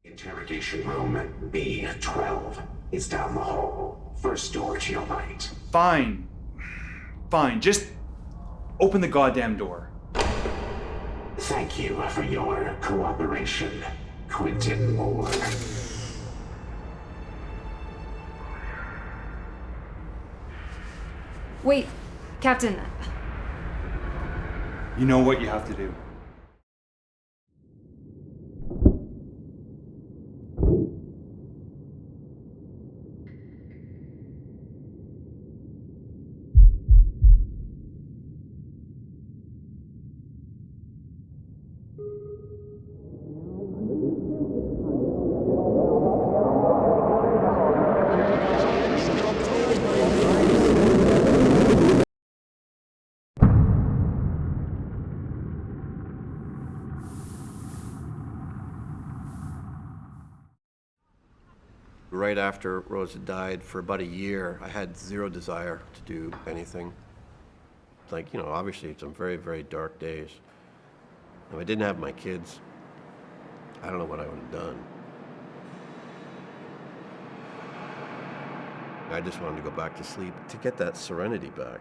Interrogation room B12 is down the hall. First door to your right. Fine. Fine. Just open the goddamn door. Thank you for your cooperation, Quentin Moore. Wait, Captain. You know what you have to do. Right after Rosa died, for about a year, I had zero desire to do anything. Like, obviously some very, very dark days. If I didn't have my kids, I don't know what I would have done. I just wanted to go back to sleep to get that serenity back.